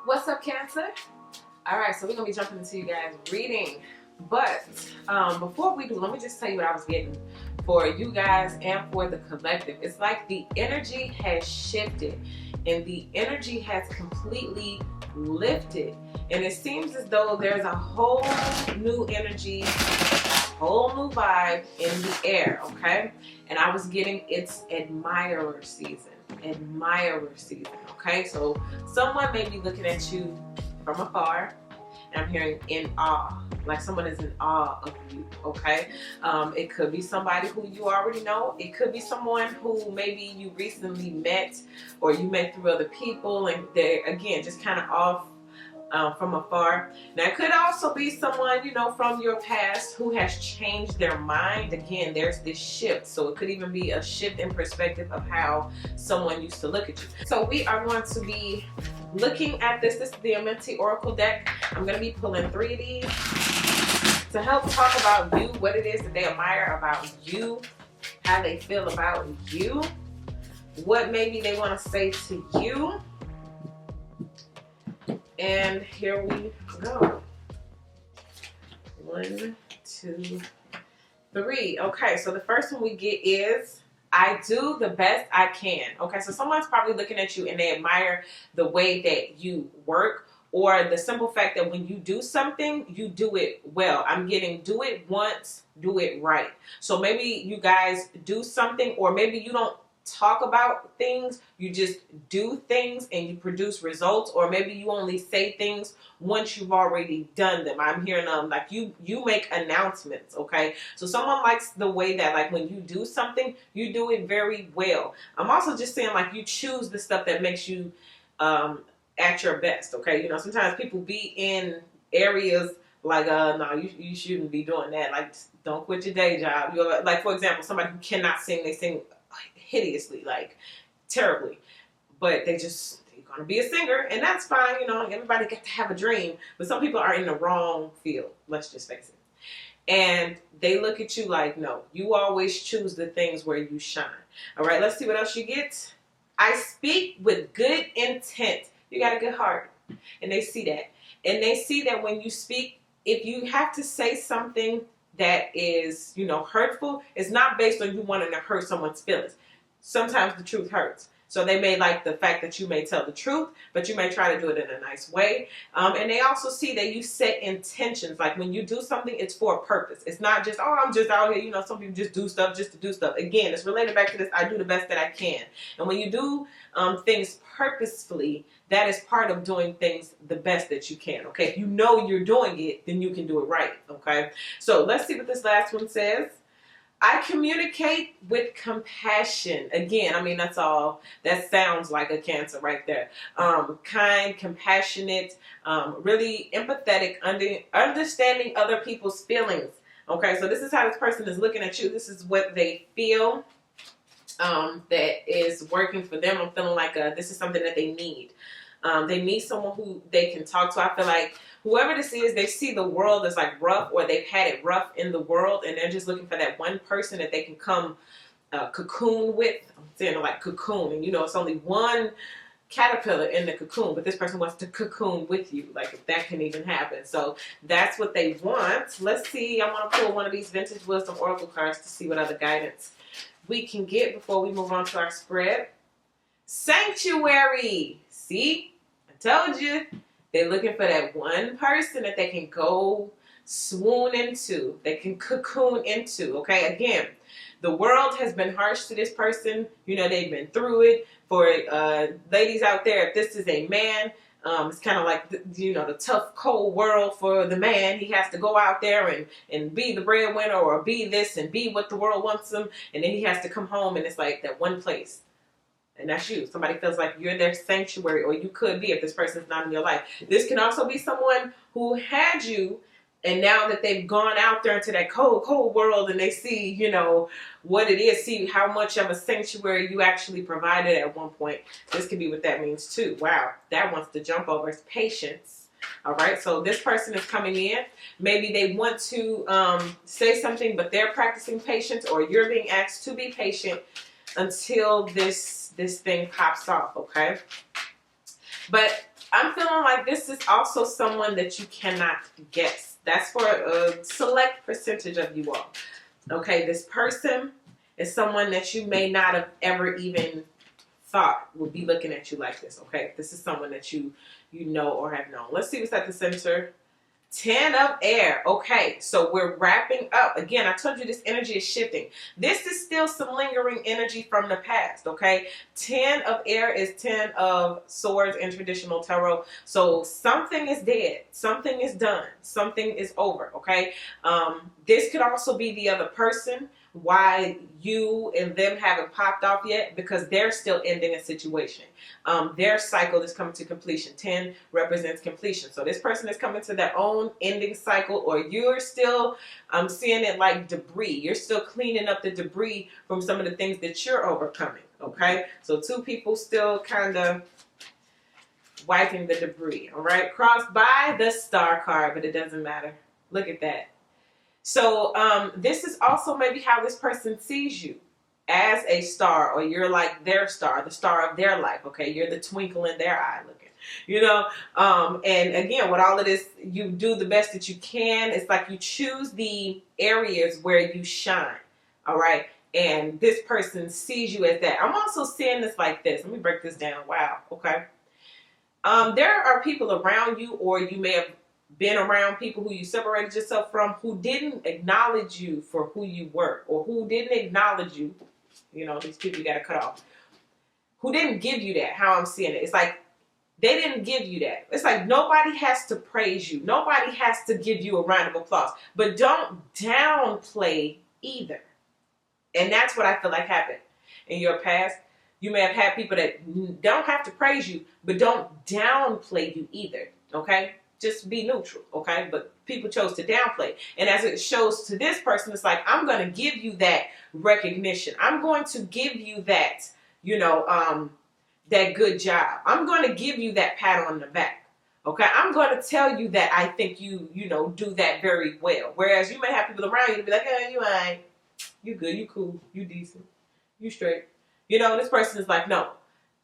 What's up, Cancer? All right, so we're gonna be jumping into you guys' reading, but before we do, let me just tell you what I was getting for you guys and for the collective. It's like the energy has shifted and the energy has completely lifted, and it seems as though there's a whole new energy, whole new vibe in the air. Okay, and I was getting it's admirer season. Okay, so someone may be looking at you from afar, and I'm hearing in awe, like someone is in awe of you. Okay, it could be somebody who you already know. It could be someone who maybe you recently met, or you met through other people, and they're again just kind of off from afar. Now, it could also be someone, you know, from your past who has changed their mind. Again, there's this shift. So it could even be a shift in perspective of how someone used to look at you. So we are going to be looking at this. This is the Amenti Oracle deck. I'm going to be pulling 3 of these to help talk about you, what it is that they admire about you, how they feel about you, what maybe they want to say to you. And here we go. 1, 2, 3. Okay, so the first one we get is, I do the best I can. Okay, so someone's probably looking at you and they admire the way that you work, or the simple fact that when you do something, you do it well. I'm getting do it once, do it right. So maybe you guys do something, or maybe you don't talk about things, you just do things and you produce results, or maybe you only say things once you've already done them. I'm hearing like you make announcements. Okay, so someone likes the way that like when you do something, you do it very well. I'm also just saying like you choose the stuff that makes you at your best. Okay, you know, sometimes people be in areas like no, you shouldn't be doing that. Like, don't quit your day job. You're like, for example, somebody who cannot sing, they sing hideously, like terribly, but they're gonna be a singer, and that's fine. You know, everybody got to have a dream, but some people are in the wrong field, let's just face it, and they look at you like, no, you always choose the things where you shine. All right, let's see what else you get. I speak with good intent. You got a good heart, and they see that, and they see that when you speak, if you have to say something that is, you know, hurtful, it's not based on you wanting to hurt someone's feelings. Sometimes the truth hurts. So they may like the fact that you may tell the truth, but you may try to do it in a nice way. And they also see that you set intentions. Like when you do something, it's for a purpose. It's not just, oh, I'm just out here. You know, some people just do stuff just to do stuff. Again, it's related back to this, I do the best that I can. And when you do things purposefully, that is part of doing things the best that you can. Okay, if you know you're doing it, then you can do it right. Okay, so let's see what this last one says. I communicate with compassion. Again, I mean, that's all. That sounds like a Cancer right there. Kind, compassionate, really empathetic, understanding other people's feelings. Okay, so this is how this person is looking at you. This is what they feel that is working for them. I'm feeling like this is something that they need. They need someone who they can talk to. I feel like whoever this is, they see the world as like rough, or they've had it rough in the world, and they're just looking for that one person that they can come cocoon with. I'm saying like cocoon, and you know, it's only one caterpillar in the cocoon, but this person wants to cocoon with you, like if that can even happen. So that's what they want. Let's see, I want to pull one of these Vintage Wisdom Oracle cards to see what other guidance we can get before we move on to our spread. Sanctuary. See, I told you. They're looking for that one person that they can go swoon into, they can cocoon into. Okay, again, the world has been harsh to this person. You know, they've been through it. For ladies out there, if this is a man, it's kind of like, you know, the tough, cold world for the man. He has to go out there and be the breadwinner, or be this and be what the world wants him. And then he has to come home, and it's like that one place. And that's you. Somebody feels like you're their sanctuary, or you could be if this person's not in your life. This can also be someone who had you, and now that they've gone out there into that cold, cold world, and they see, you know, what it is, see how much of a sanctuary you actually provided at one point. This could be what that means too. Wow, that wants to jump over. It's patience. All right, so this person is coming in. Maybe they want to say something, but they're practicing patience, or you're being asked to be patient until this thing pops off. Okay, but I'm feeling like this is also someone that you cannot guess. That's for a select percentage of you all. Okay, this person is someone that you may not have ever even thought would be looking at you like this. Okay, this is someone that you know or have known. Let's see what's at the center. 10 of air. Okay, so we're wrapping up. Again, I told you this energy is shifting. This is still some lingering energy from the past, okay? 10 of air is 10 of swords in traditional tarot. So something is dead. Something is done. Something is over, okay? This could also be the other person. Why you and them haven't popped off yet, because they're still ending a situation. Their cycle is coming to completion. 10 represents completion. So this person is coming to their own ending cycle, or you're still, I'm seeing it like debris. You're still cleaning up the debris from some of the things that you're overcoming. Okay. So two people still kind of wiping the debris. All right. Crossed by the star card, but it doesn't matter. Look at that. So this is also maybe how this person sees you, as a star, or you're like their star, the star of their life. Okay, you're the twinkle in their eye looking, you know. And again, with all of this, you do the best that you can. It's like you choose the areas where you shine. All right, and this person sees you as that. I'm also seeing this like this. Let me break this down. Wow. Okay. There are people around you, or you may have been around people who you separated yourself from, who didn't acknowledge you for who you were, or who didn't acknowledge you. You know, these people you got to cut off. Who didn't give you that, how I'm seeing it. It's like they didn't give you that. It's like nobody has to praise you. Nobody has to give you a round of applause. But don't downplay either. And that's what I feel like happened in your past. You may have had people that don't have to praise you, but don't downplay you either. Okay? Just be neutral, okay? But people chose to downplay. And as it shows to this person, it's like, I'm going to give you that recognition. I'm going to give you that, you know, that good job. I'm going to give you that pat on the back, okay? I'm going to tell you that I think you know, do that very well. Whereas you may have people around you to be like, hey, you ain't. You good, you cool, you decent, you straight. You know, this person is like, no,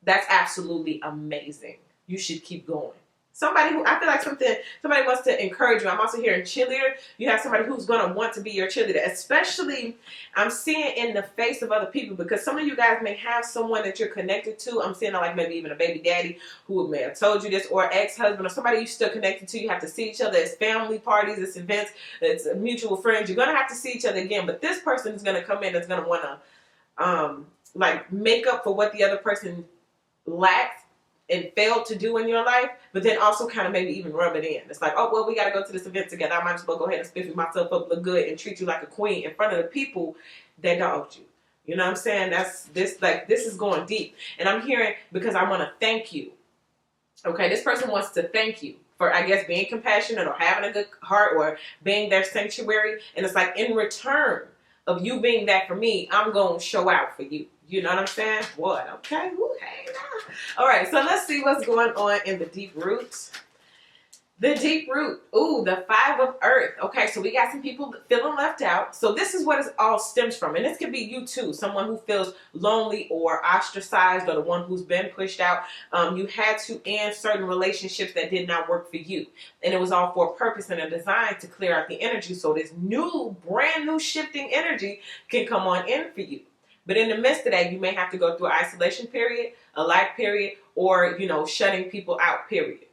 that's absolutely amazing. You should keep going. Somebody who, I feel like somebody wants to encourage you. I'm also hearing cheerleader. You have somebody who's going to want to be your cheerleader. Especially, I'm seeing in the face of other people, because some of you guys may have someone that you're connected to. I'm seeing like maybe even a baby daddy who may have told you this, or ex-husband, or somebody you're still connected to. You have to see each other. It's family parties, it's events, it's mutual friends. You're going to have to see each other again. But this person is going to come in that's going to want to like make up for what the other person lacks and failed to do in your life, but then also kind of maybe even rub it in. It's like, oh, well, we got to go to this event together. I might as well go ahead and spiffy myself up, look good, and treat you like a queen in front of the people that dogged you. You know what I'm saying? This is going deep. And I'm hearing, because I want to thank you. Okay, this person wants to thank you for, I guess, being compassionate or having a good heart or being their sanctuary. And it's like, in return of you being that for me, I'm going to show out for you. You know what I'm saying? What? Okay. Ooh, hey, nah. All right. So let's see what's going on in the deep roots. The deep root. Ooh, the 5 of earth. Okay. So we got some people feeling left out. So this is what it all stems from. And this could be you too. Someone who feels lonely or ostracized, or the one who's been pushed out. You had to end certain relationships that did not work for you. And it was all for a purpose and a design to clear out the energy. So this new, brand new shifting energy can come on in for you. But in the midst of that, you may have to go through an isolation period, a lack period, or, you know, shutting people out period.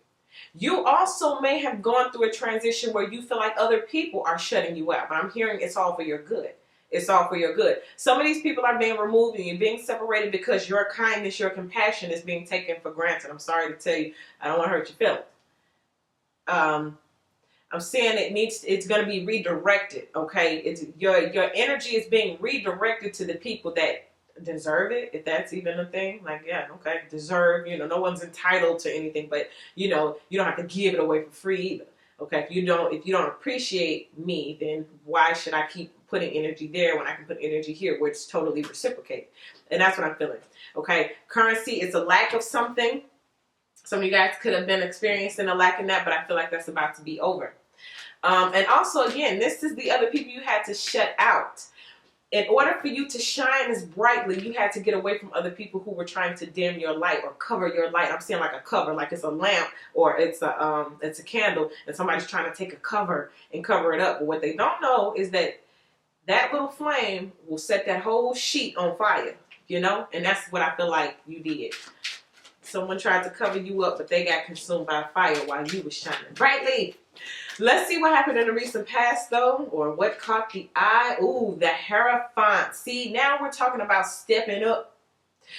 You also may have gone through a transition where you feel like other people are shutting you out. But I'm hearing it's all for your good. It's all for your good. Some of these people are being removed and you're being separated because your kindness, your compassion is being taken for granted. I'm sorry to tell you, I don't want to hurt your feelings. I'm saying it's going to be redirected, okay? It's your energy is being redirected to the people that deserve it, if that's even a thing. Like, yeah, okay, deserve, you know, no one's entitled to anything, but, you know, you don't have to give it away for free either, okay? If you don't appreciate me, then why should I keep putting energy there when I can put energy here where it's totally reciprocated? And that's what I'm feeling, okay? Currency is a lack of something. Some of you guys could have been experiencing a lack in that, but I feel like that's about to be over. And also, again, this is the other people you had to shut out. in order for you to shine as brightly, you had to get away from other people who were trying to dim your light or cover your light. I'm saying like a cover, like it's a lamp or it's a candle, and somebody's trying to take a cover and cover it up. But what they don't know is that that little flame will set that whole sheet on fire, you know? And that's what I feel like you did. Someone tried to cover you up, but they got consumed by fire while you were shining brightly. Let's see what happened in the recent past, though, or what caught the eye. Ooh, the Hierophant. See, now we're talking about stepping up.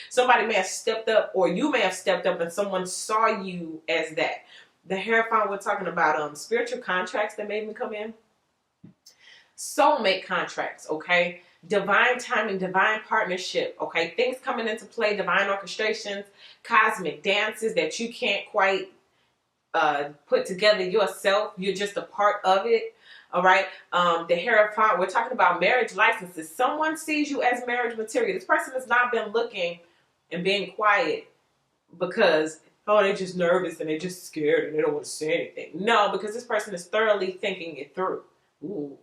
Somebody may have stepped up, or you may have stepped up, and someone saw you as that. The Hierophant, we're talking about spiritual contracts that made me come in. Soulmate contracts, okay? Divine timing, divine partnership, okay? Things coming into play, divine orchestrations, cosmic dances that you can't quite put together yourself. You're just a part of it, all right? The Hierophant, we're talking about marriage licenses. Someone sees you as marriage material. This person has not been looking and being quiet because, oh, they're just nervous and they're just scared and they don't want to say anything. No, because this person is thoroughly thinking it through. Ooh.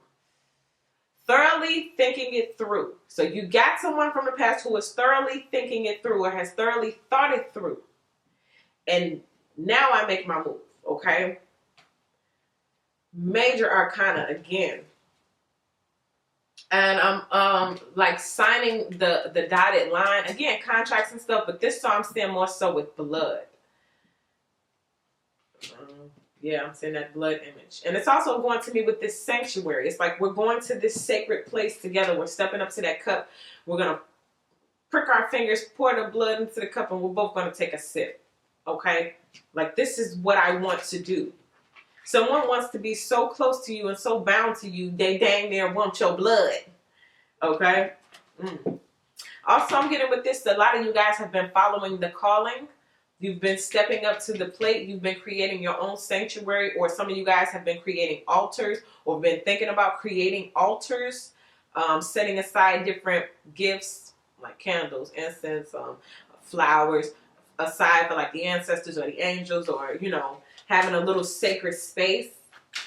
Thoroughly thinking it through. So you got someone from the past who is thoroughly thinking it through or has thoroughly thought it through. And now I make my move, okay? Major Arcana again. And I'm like signing the dotted line. Again, contracts and stuff, but this time I'm seeing more so with blood. Yeah, I'm seeing that blood image. And it's also going to me with this sanctuary. It's like we're going to this sacred place together. We're stepping up to that cup. We're going to prick our fingers, pour the blood into the cup, and we're both going to take a sip. Okay? Like, this is what I want to do. Someone wants to be so close to you and so bound to you, they dang near want your blood. Okay? Also, I'm getting with this, a lot of you guys have been following the calling. You've been stepping up to the plate. You've been creating your own sanctuary, or some of you guys have been creating altars or been thinking about creating altars, setting aside different gifts like candles, incense, flowers, aside for like the ancestors or the angels, or, you know, having a little sacred space.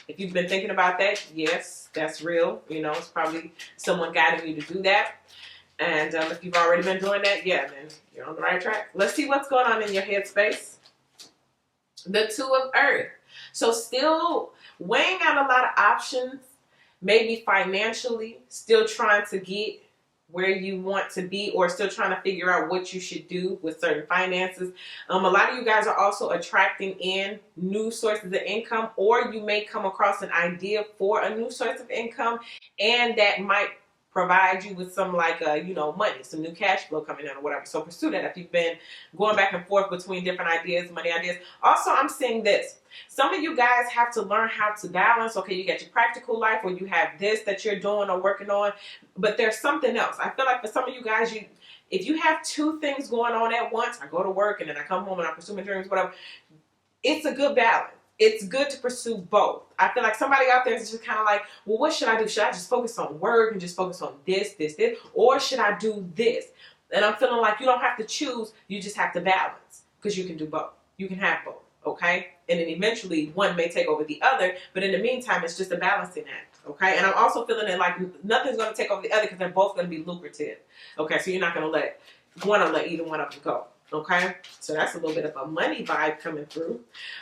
If you've been thinking about that, yes, that's real. You know, it's probably someone guiding you to do that. And if you've already been doing that, yeah, then you're on the right track. Let's see what's going on in your headspace. The Two of Earth. So still weighing out a lot of options, maybe financially, still trying to get where you want to be, or still trying to figure out what you should do with certain finances. A lot of you guys are also attracting in new sources of income, or you may come across an idea for a new source of income, and that might provide you with some like you know, money, some new cash flow coming in or whatever. So pursue that if you've been going back and forth between different ideas, money ideas. Also, I'm seeing this. Some of you guys have to learn how to balance. Okay, you got your practical life, or you have this that you're doing or working on, but there's something else. I feel like for some of you guys, if you have two things going on at once, I go to work and then I come home and I pursue my dreams, whatever, it's a good balance. It's good to pursue both. I feel like somebody out there is just kind of like, well, what should I do? Should I just focus on work and just focus on this, or should I do this? And I'm feeling like you don't have to choose. You just have to balance, because you can do both. You can have both, okay? And then eventually one may take over the other, but in the meantime, it's just a balancing act, okay? And I'm also feeling that like nothing's going to take over the other because they're both going to be lucrative, okay? So you're not going to let either one of them go. Okay, so that's a little bit of a money vibe coming through.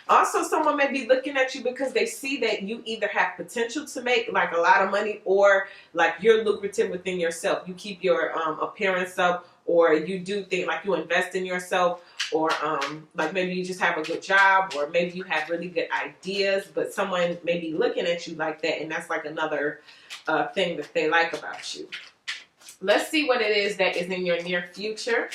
Also, someone may be looking at you because they see that you either have potential to make like a lot of money, or like you're lucrative within yourself. You keep your appearance up, or you do things like you invest in yourself, or like maybe you just have a good job, or maybe you have really good ideas, but someone may be looking at you like that, and that's like another thing that they like about you. Let's see what it is that is in your near future.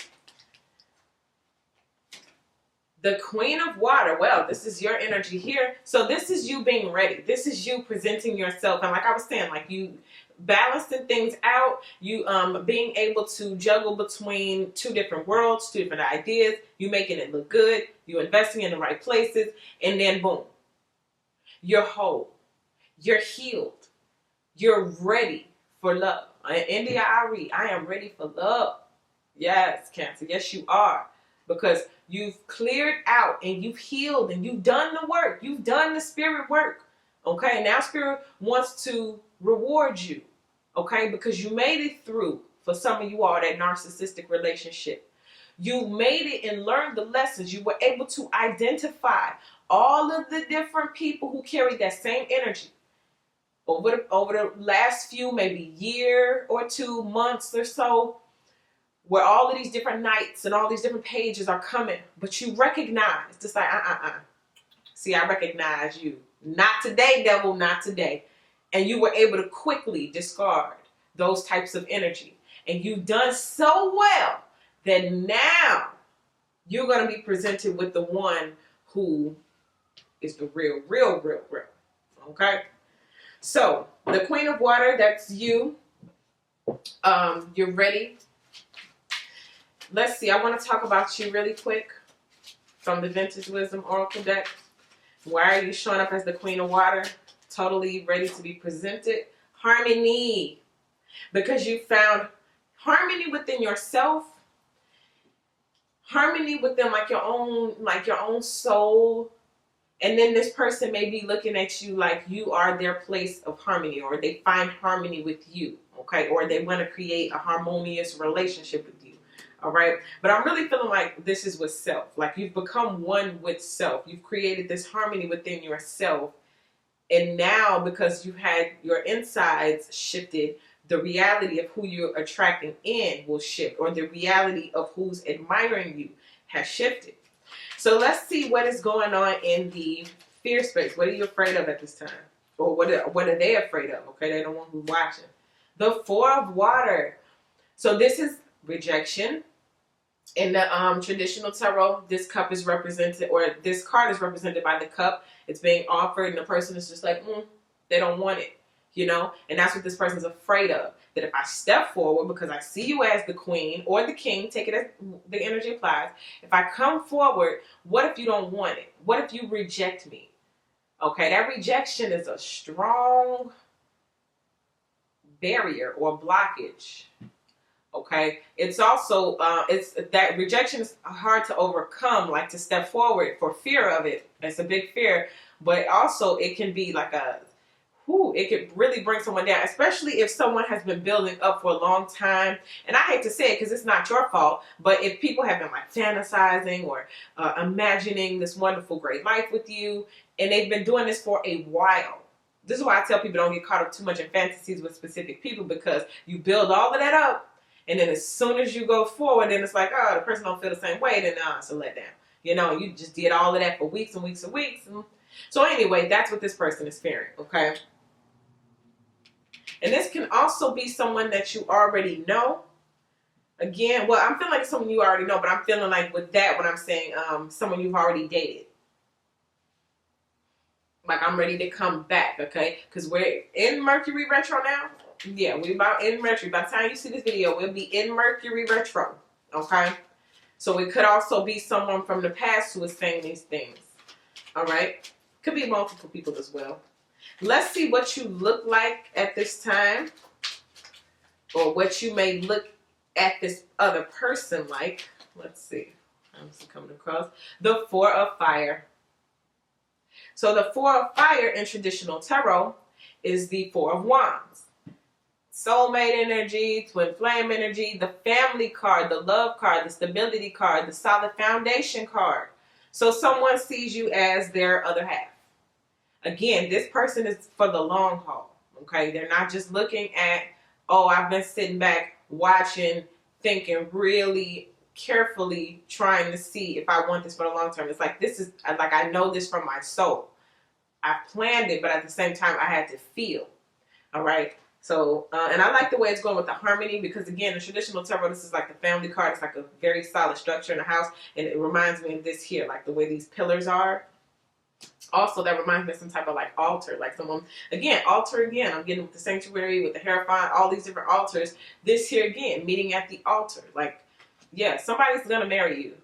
The Queen of Water. Well, this is your energy here. So this is you being ready. This is you presenting yourself. And like I was saying, like you balancing things out, you being able to juggle between two different worlds, two different ideas, you making it look good, you investing in the right places, and then boom, you're whole, you're healed, you're ready for love. India Ari, I am ready for love. Yes, Cancer, yes you are. Because you've cleared out and you've healed and you've done the work. You've done the spirit work. Okay, now spirit wants to reward you. okay? Because you made it through, for some of you all, that narcissistic relationship. You made it and learned the lessons. You were able to identify all of the different people who carry that same energy over the last few, maybe year or 2 months or so, where all of these different nights and all these different pages are coming, but you recognize, just like, see, I recognize you. Not today, devil, not today. And you were able to quickly discard those types of energy. And you've done so well that now you're going to be presented with the one who is the real. Okay? So, the Queen of Water, that's you. You're ready. Let's see, I want to talk about you really quick from the Vintage Wisdom Oracle deck. Why are you showing up as the Queen of Water? Totally ready to be presented. Harmony. Because you found harmony within yourself. Harmony within like your own soul. And then this person may be looking at you like you are their place of harmony, or they find harmony with you, okay? Or they want to create a harmonious relationship with you. All right. But I'm really feeling like this is with self. Like you've become one with self. You've created this harmony within yourself. And now, because you've had your insides shifted, the reality of who you're attracting in will shift, or the reality of who's admiring you has shifted. So let's see what is going on in the fear space. What are you afraid of at this time? Or what are they afraid of? Okay, they're the one who's watching. The Four of Water. So this is rejection. In the traditional tarot, this cup is represented, or this card is represented by the cup. It's being offered, and the person is just like, they don't want it, you know? And that's what this person's afraid of. That if I step forward, because I see you as the queen or the king, take it as the energy applies. If I come forward, what if you don't want it? What if you reject me? Okay, that rejection is a strong barrier or blockage. Okay, it's also it's that rejection is hard to overcome, like to step forward for fear of it. It's a big fear, but also it can be like it could really bring someone down, especially if someone has been building up for a long time. And I hate to say it because it's not your fault, but if people have been like fantasizing or imagining this wonderful, great life with you, and they've been doing this for a while. This is why I tell people don't get caught up too much in fantasies with specific people, because you build all of that up. And then as soon as you go forward, then it's like, oh, the person don't feel the same way, then it's a letdown. You know, you just did all of that for weeks and weeks and weeks. So anyway, that's what this person is fearing, okay? And this can also be someone that you already know. Again, well, I'm feeling like someone you already know, but I'm feeling like with that, when I'm saying someone you've already dated. Like I'm ready to come back, okay? Because we're in Mercury retro now. Yeah, we're about in Mercury. By the time you see this video, we'll be in Mercury retro, okay? So it could also be someone from the past who is saying these things, all right? Could be multiple people as well. Let's see what you look like at this time, or what you may look at this other person like. Let's see. I'm just coming across. The Four of Fire. So the Four of Fire in traditional tarot is the Four of Wands. Soulmate energy, twin flame energy, the family card, the love card, the stability card, the solid foundation card. So someone sees you as their other half. Again, this person is for the long haul, okay? They're not just looking at, oh, I've been sitting back, watching, thinking, really carefully trying to see if I want this for the long term. It's like, this is, like, I know this from my soul. I planned it, but at the same time, I had to feel, all right? So, and I like the way it's going with the harmony, because again, in traditional tarot, this is like the family card. It's like a very solid structure in the house. And it reminds me of this here, like the way these pillars are. Also, that reminds me of some type of like altar, like someone, again, altar again. I'm getting with the sanctuary, with the hierophant, all these different altars. This here again, meeting at the altar. Like, yeah, somebody's going to marry you.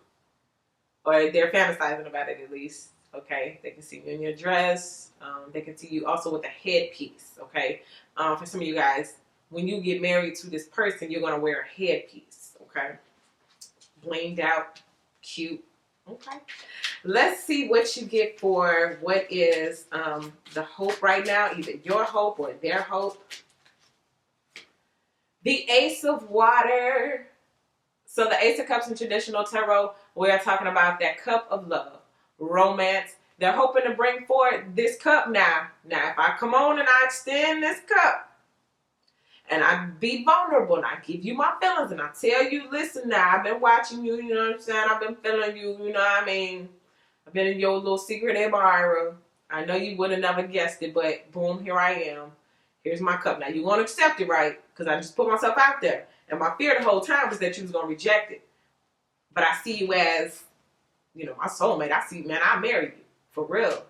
Or they're fantasizing about it at least. Okay, they can see you in your dress. They can see you also with a headpiece. Okay, for some of you guys, when you get married to this person, you're gonna wear a headpiece. Okay, blinged out, cute. Okay, let's see what you get for what is the hope right now, either your hope or their hope. The Ace of Water. So the Ace of Cups in traditional tarot, we are talking about that cup of love, romance. They're hoping to bring forward this cup now. Now, if I come on and I extend this cup, and I be vulnerable, and I give you my feelings, and I tell you, listen now, I've been watching you, you know what I'm saying? I've been feeling you, you know what I mean? I've been in your little secret admirer. I know you would have never guessed it, but boom, here I am. Here's my cup. Now, you won't accept it, right? Because I just put myself out there. And my fear the whole time was that you was going to reject it. But I see you as, you know, my soulmate. I see, man, I marry you. For real.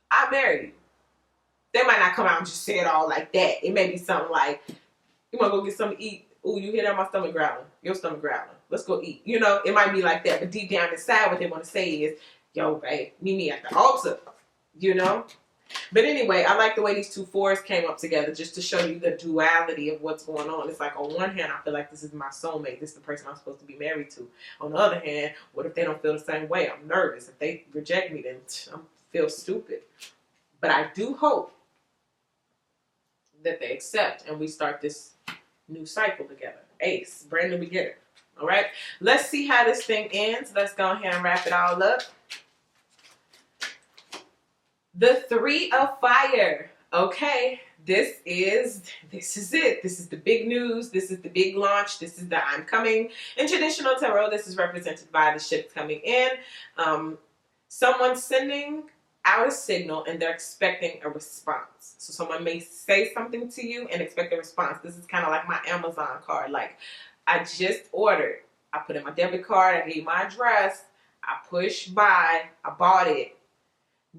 I marry you. They might not come out and just say it all like that. It may be something like, you want to go get something to eat? Ooh, you hear that? My stomach growling. Your stomach growling. Let's go eat. You know, it might be like that. But deep down inside, what they want to say is, yo, babe, meet me at the altar. You know? But anyway, I like the way these two fours came up together just to show you the duality of what's going on. It's like on one hand, I feel like this is my soulmate. This is the person I'm supposed to be married to. On the other hand, what if they don't feel the same way? I'm nervous. If they reject me, then I feel stupid. But I do hope that they accept and we start this new cycle together. Ace, brand new beginning. All right, let's see how this thing ends. Let's go ahead and wrap it all up. The Three of Fire. Okay, this is it. This is the big news. This is the big launch. This is the I'm coming. In traditional tarot, this is represented by the ships coming in. Someone's sending out a signal and they're expecting a response. So someone may say something to you and expect a response. This is kind of like my Amazon card. Like, I just ordered. I put in my debit card. I gave my address. I pushed buy. I bought it.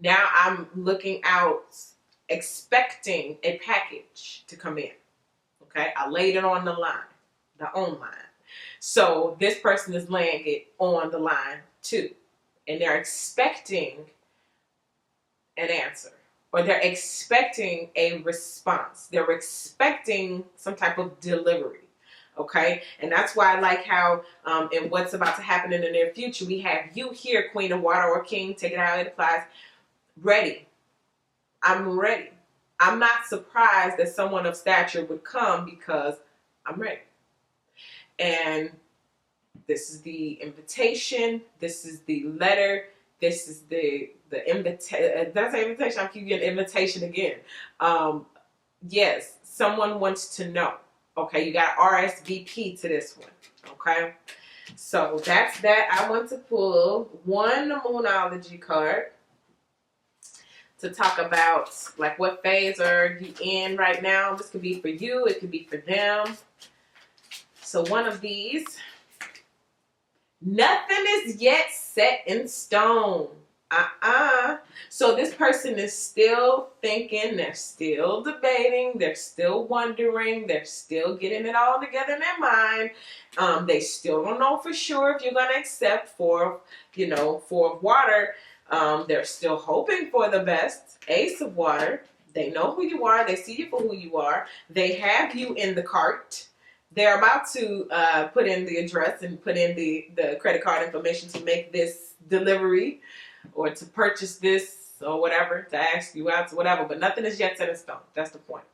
Now I'm looking out, expecting a package to come in. Okay, I laid it on the line, the on line. So this person is laying it on the line too. And they're expecting an answer. Or they're expecting a response. They're expecting some type of delivery. Okay, and that's why I like how in what's about to happen in the near future, we have you here, Queen of Water or King, take it how it applies. Ready. I'm ready. I'm not surprised that someone of stature would come because I'm ready. And this is the invitation. This is the letter. This is the invitation. Did I say invitation? I'll give you an invitation again. Yes, someone wants to know. Okay, you got RSVP to this one. Okay, so that's that. I want to pull one Moonology card to talk about like what phase are you in right now. This could be for you, it could be for them. So one of these. Nothing is yet set in stone. So this person is still thinking, they're still debating, they're still wondering, they're still getting it all together in their mind. They still don't know for sure if you're going to accept Four of Water. They're still hoping for the best. Ace of Water. They know who you are. They see you for who you are. They have you in the cart. They're about to put in the address and put in the credit card information to make this delivery or to purchase this or whatever, to ask you out to whatever. But nothing is yet set in stone. That's the point.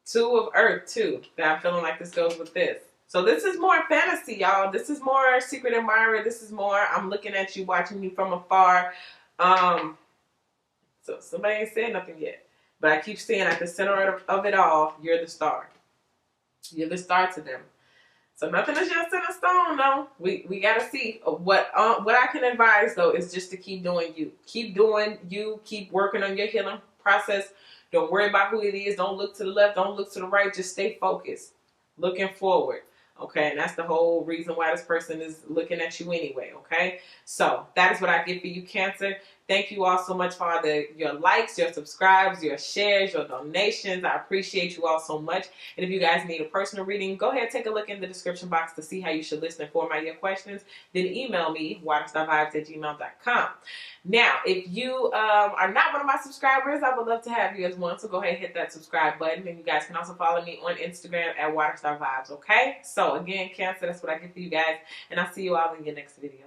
Two of Earth, too. I'm feeling like this goes with this. So this is more fantasy, y'all. This is more secret admirer. This is more I'm looking at you, watching you from afar. So somebody ain't said nothing yet. But I keep saying at the center of it all, you're the star. You're the star to them. So nothing is just in a stone, though. We got to see. What I can advise, though, is just to keep doing you. Keep doing you. Keep working on your healing process. Don't worry about who it is. Don't look to the left. Don't look to the right. Just stay focused. Looking forward. Okay, and that's the whole reason why this person is looking at you anyway, okay? So that is what I get for you, Cancer. Thank you all so much for your likes, your subscribes, your shares, your donations. I appreciate you all so much. And if you guys need a personal reading, go ahead, take a look in the description box to see how you should listen and format your questions. Then email me, waterstarvibes@gmail.com. Now, if you are not one of my subscribers, I would love to have you as one. So go ahead and hit that subscribe button. And you guys can also follow me on Instagram at waterstarvibes, okay? So again, Cancer, that's what I get for you guys. And I'll see you all in your next video.